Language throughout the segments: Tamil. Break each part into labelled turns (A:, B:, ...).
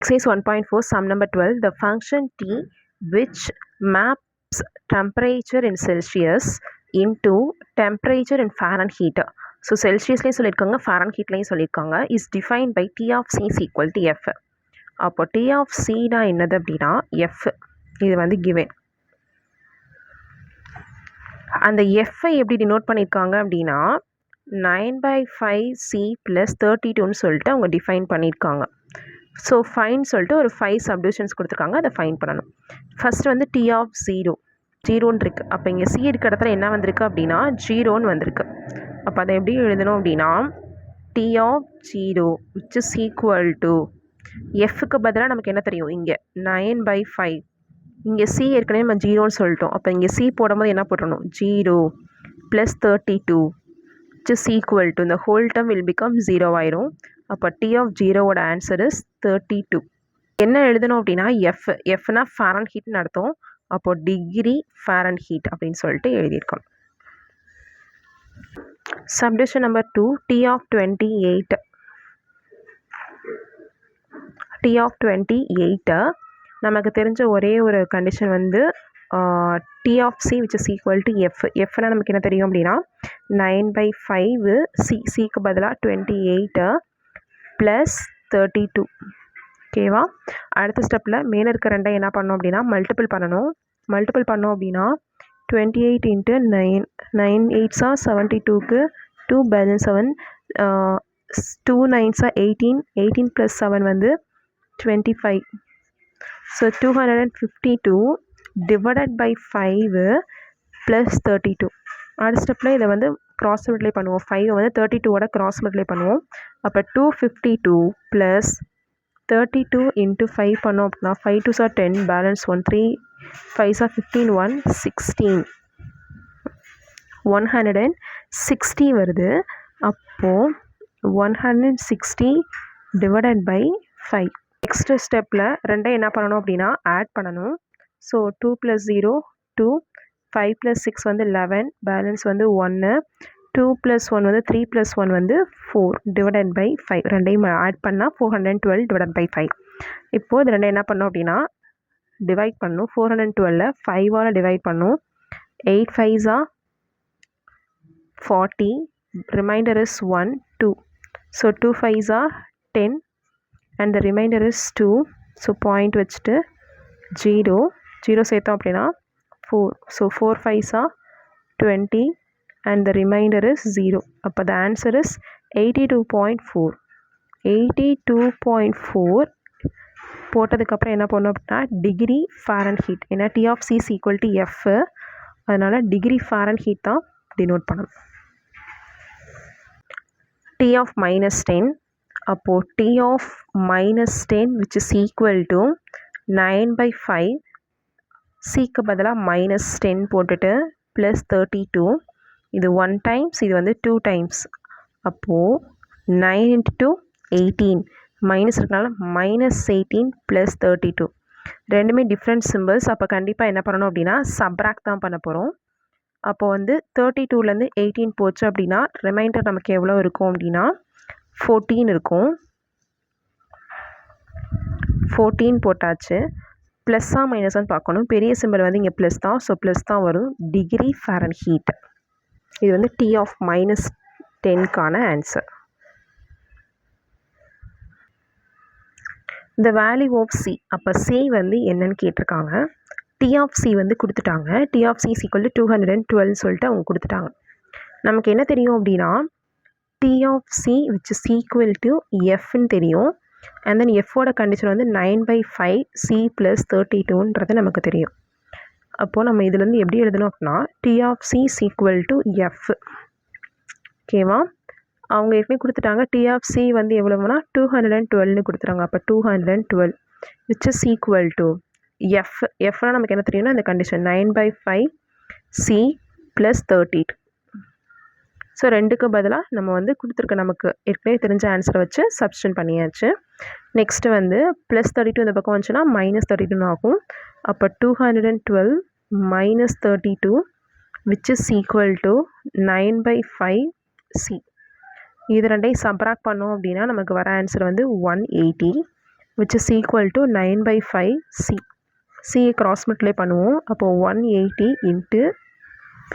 A: Exercise 1.4 sum number 12. The function t which maps temperature in Celsius into temperature in Fahrenheit. So Celsiusலேயும் சொல்லியிருக்காங்க Fahrenheitலையும் சொல்லியிருக்காங்க is defined by t of c is equal to f. அப்போ t of c தான் என்னது அப்படின்னா f. இது வந்து given. அந்த f எப்படி டினோட் பண்ணியிருக்காங்க அப்படின்னா 9/5c + 32ன்னு சொல்லிட்டு அவங்க டிஃபைன் பண்ணியிருக்காங்க. ஸோ ஃபைன் சொல்லிட்டு ஒரு 5 சப்டிவிஷன்ஸ் கொடுத்துருக்காங்க, அதை ஃபைன் பண்ணணும். ஃபஸ்ட்டு வந்து டி ஆஃப் 0 இருக்குது. அப்போ இங்கே சி இருக்க இடத்துல என்ன வந்திருக்கு அப்படின்னா 0ன்னு வந்திருக்கு. அப்போ அதை எப்படி எழுதணும் அப்படின்னா T of 0 which is equal to எஃப்க்கு பதிலாக நமக்கு என்ன தெரியும், இங்கே 9/5. இங்கே சி ஏற்கனவே நம்ம 0ன்னு சொல்லிட்டோம். அப்போ இங்கே சி போடும்போது என்ன போட்டணும் 0 + 32 which is equal to the whole term will become 0 ஆயிரும். அப்போ டி ஆஃப் 0வோட ஆன்சர் இஸ் 32. என்ன எழுதணும் அப்படின்னா எஃப்னா ஃபாரன்ஹீட்னு அர்த்தம். அப்போ டிகிரி ஃபாரன்ஹீட் அப்படின்னு சொல்லிட்டு எழுதியிருக்கோம். Subdivision number 2 T of 28. T of 28 நமக்கு தெரிஞ்ச ஒரே ஒரு கண்டிஷன் வந்து T of C which is equal to எஃப்னா நமக்கு என்ன தெரியும் அப்படின்னா 9/5 சிக்கு பதிலாக 28 + 32. ஓகேவா? அடுத்த ஸ்டெப்பில் மேலே இருக்க ரெண்டை என்ன பண்ணோம் அப்படின்னா மல்டிபிள் பண்ணணும். மல்டிபிள் பண்ணோம் அப்படின்னா 28 × 9 9 8s 72க்கு 2 பேலன்ஸ் 7 2 9s 18 18 + 7 வந்து 25. So 252 divided by 5 + 32. அடுத்த ஸ்டெப்பில் இதை வந்து கிராஸ் மல்டிப்ளை பண்ணுவோம். 5 வந்து 32வோட கிராஸ் மல்டிப்ளை பண்ணுவோம். அப்போ 252 + 32 × 5 பண்ணோம் அப்படின்னா 5 2s 10 பேலன்ஸ் 1 3 5s 15 1 16 160 வருது. அப்போது 160 டிவைடட் பை 5. நெக்ஸ்ட் ஸ்டெப்பில் ரெண்டை என்ன பண்ணணும் அப்படின்னா ஆட் பண்ணணும். ஸோ 2 + 0 2 5 + 6 வந்து 11 பேலன்ஸ் வந்து 1 2 + 1 வந்து 3 + 1 வந்து 4 டிவைடட் பை 5. ரெண்டையும் ஆட் பண்ணால் 412 டிவைடட் பை 5. இப்போது இது ரெண்டையும் என்ன பண்ணோம் அப்படின்னா டிவைட் பண்ணணும். 412 5ஆல் டிவைட் பண்ணணும். 8 5s 40 reminder is 1 2. So 2 5s 10 and the remainder is 2. So point வச்சுட்டு 0 சேர்த்தோம் அப்படின்னா 4. So 4 5s 20 and the remainder is 0. அப்போ the answer is 82.4. 82.4 போட்டதுக்கப்புறம் என்ன பண்ணணும் அப்படின்னா டிகிரி ஃபாரன்ஹீட். ஏன்னா T of C is equal to F, அதனால் டிகிரி ஃபாரன்ஹீட் தான் டினோட் பண்ணணும். T of -10. அப்போது T of -10 which is equal to 9/5 சிக்கு பதிலாக -10 போட்டுட்டு + 32. இது 1 times, இது வந்து 2 times. அப்போது 9 × 2 18 மைனஸ் இருக்கனால -18 + 32. ரெண்டுமே டிஃப்ரெண்ட் சிம்பிள்ஸ். அப்போ கண்டிப்பாக என்ன பண்ணணும் அப்படின்னா சப்ராக்ட் தான் பண்ண போகிறோம். அப்போ வந்து 32லேருந்து 18 போச்சு அப்படின்னா ரிமைண்டர் நமக்கு எவ்வளோ இருக்கும் அப்படின்னா 14 இருக்கும். 14 போட்டாச்சு. ப்ளஸ்ஸாக மைனஸான்னு பார்க்கணும். பெரிய சிம்பிள் வந்து இங்கே ப்ளஸ் தான். ஸோ ப்ளஸ் தான் வரும். Degree Fahrenheit. இது வந்து டி ஆஃப் -10க்கான ஆன்சர். இந்த வேல்யூ ஆஃப் சி. அப்போ சி வந்து என்னன்னு கேட்டிருக்காங்க. டி ஆஃப் சி வந்து கொடுத்துட்டாங்க. T of C is equal to 212 சொல்லிட்டு அவங்க கொடுத்துட்டாங்க. நமக்கு என்ன தெரியும் அப்படின்னா T of C which is equal to எஃப்னு தெரியும். அண்ட் தென் எஃபோட கண்டிஷன் வந்து 9/5 சி + 32ன்றது நமக்கு தெரியும். அப்போது நம்ம இதுலேருந்து எப்படி எழுதணும் அப்படின்னா T of C is equal to F. ஓகேவா? அவங்க ஏற்கனவே கொடுத்துட்டாங்க. டி ஆஃப் சி வந்து எவ்வளோனா 212ன்னு கொடுத்துறாங்க. அப்போ 212 விச் இஸ் ஈக்குவல் டு எஃப்னா நமக்கு என்ன தெரியும்னா இந்த கண்டிஷன் 9/5 சி + 32. ஸோ ரெண்டுக்கு பதிலாக நம்ம வந்து கொடுத்துருக்க நமக்கு ஏற்கனவே தெரிஞ்ச ஆன்சரை வச்சு சப்ஸ்டிட்யூட் பண்ணியாச்சு. நெக்ஸ்ட்டு வந்து +32 இந்த பக்கம் வந்துச்சுன்னா -32 ஆகும். அப்போ 212 - 32 which is equal to 9/5 C. இது ரெண்டையும் சப்ராக்ட் பண்ணோம் அப்படின்னா நமக்கு வர ஆன்சர் வந்து 180. which is equal to 9/5 C. சியை கிராஸ் மல்டிப்ளை பண்ணுவோம். அப்போது 180 இன்ட்டு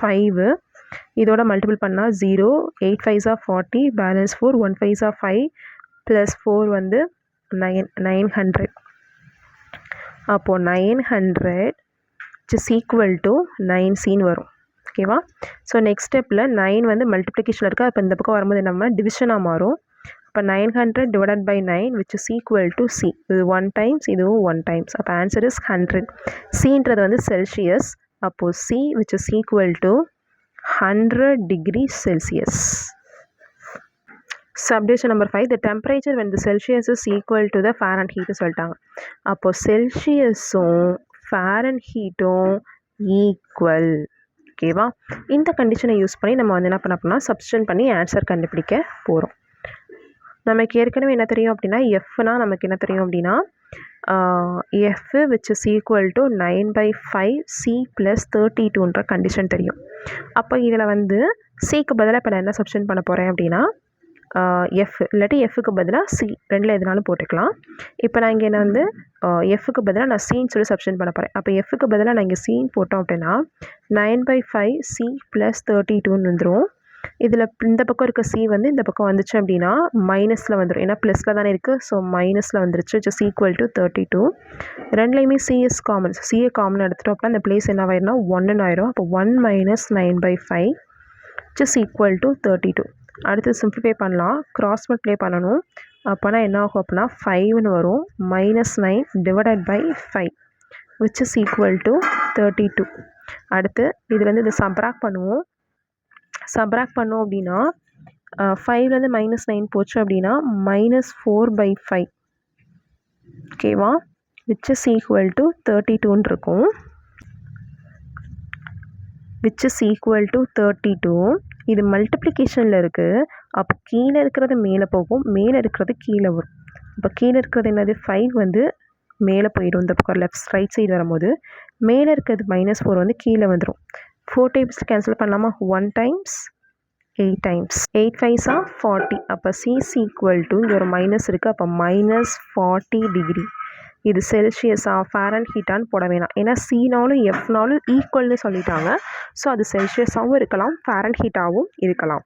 A: 5 இதோட மல்டிபிள் பண்ணால் 0, 8 5s are 40, balance 4, 1 5s are 5 plus 4 வந்து 900. அப்போது 900 which is equal to 9Cன்னு வரும். ஓகேவா? ஸோ நெக்ஸ்ட் ஸ்டெப்பில் 9 வந்து மல்டிப்ளிகேஷனில் இருக்குது. அப்போ இந்த பக்கம் வரும்போது நம்ம டிவிஷனாக மாறும். இப்போ 900 divided by 9 which is equal to C. இது 1 times, இதுவும் 1 times. அப்போ ஆன்சர் இஸ் 100. Cன்றது வந்து செல்சியஸ். அப்போது C which is equal to 100 degrees Celsius. Subdivision number 5, the temperature when the Celsius is equal to the Fahrenheit சொல்லிட்டாங்க. அப்போது செல்சியஸும் ஃபாரன்ஹீட்டும் ஈக்குவல். ஓகேவா? இந்த கண்டிஷனை யூஸ் பண்ணி நம்ம வந்து என்ன பண்ண போனால் சப்ஸ்டிட்யூட் பண்ணி ஆன்சர் கண்டுபிடிக்க போகிறோம். நமக்கு ஏற்கனவே என்ன தெரியும் அப்படின்னா எஃப்னா நமக்கு என்ன தெரியும் அப்படின்னா F which is equal to 9/5 C + 32ன்ற கண்டிஷன் தெரியும். அப்போ இதில் வந்து சிக்கு பதிலாக இப்போ நான் என்ன சப்ஸ்டிட்யூட் பண்ண போகிறேன் அப்படின்னா எஃப் இல்லாட்டி எஃப்க்கு பதிலாக சி, ரெண்டில் எதுனாலும் போட்டுக்கலாம். இப்போ நான் இங்கே வந்து எஃப்க்கு பதிலாக நான் சின்னு சொல்லி சப்ஸ்டிட்யூட் பண்ண போகிறேன். அப்போ எஃப்க்கு பதிலாக நான் இங்கே சின்னு போட்டோம் அப்படின்னா 9/5 C + 32ன்னு வந்துடும். இதில் இந்த பக்கம் இருக்க சி வந்து இந்த பக்கம் வந்துச்சு அப்படின்னா மைனஸில் வந்துடும். ஏன்னா ப்ளஸில் தானே இருக்குது. ஸோ மைனஸில் வந்துருச்சு. Just equal to 32. ரெண்டுலேயுமே C is common. CA common எடுத்துட்டோம் அப்படின்னா அந்த பிளேஸ் என்ன ஆயிடும்னா 1ன்னு ஆயிரும். அப்போ 1 - 9/5 ஜஸ்ட் ஈக்குவல் டு 32. அடுத்து சிம்பிளிஃபை பண்ணலாம். கிராஸ் மல்டிப்ளை பண்ணணும். அப்போனா என்ன ஆகும் அப்படின்னா 5ன்னு வரும். -9 divided by 5 which is equal to 32. அடுத்து இதுலேருந்து இதை சப்ராக்ட் பண்ணுவோம். சப்ராக்ட் பண்ணோம் அப்படின்னா 5லேருந்து -9 போச்சு அப்படின்னா -4/5. ஓகேவா? விச் இஸ் ஈக்குவல் டு 32ன்னு இருக்கும். Which is equal to 32. இது மல்டிப்ளிகேஷனில் இருக்குது. அப்போ கீழே இருக்கிறது மேலே போகும், மேலே இருக்கிறது கீழே வரும். இப்போ கீழே இருக்கிறது என்னது 5 வந்து மேலே போயிடும். இந்த பக்கம் ரைட் சைடு வரும்போது மேலே இருக்கிறது -4 வந்து கீழே வந்துடும். 4 டைம்ஸ் கேன்சல் பண்ணலாமா? 1 times 8 times 8 5s are 40. அப்போ C is equal to இங்கே ஒரு மைனஸ் இருக்குது. அப்போ -40 டிகிரி. இது செல்சியஸா ஃபாரன்ஹீட்டான்னு போட வேணாம். ஏன்னா சினாலும் எஃப்னாலும் ஈக்குவல்னு சொல்லிட்டாங்க. ஸோ அது செல்சியஸாகவும் இருக்கலாம், ஃபாரன்ஹீட்டாகவும் இருக்கலாம்.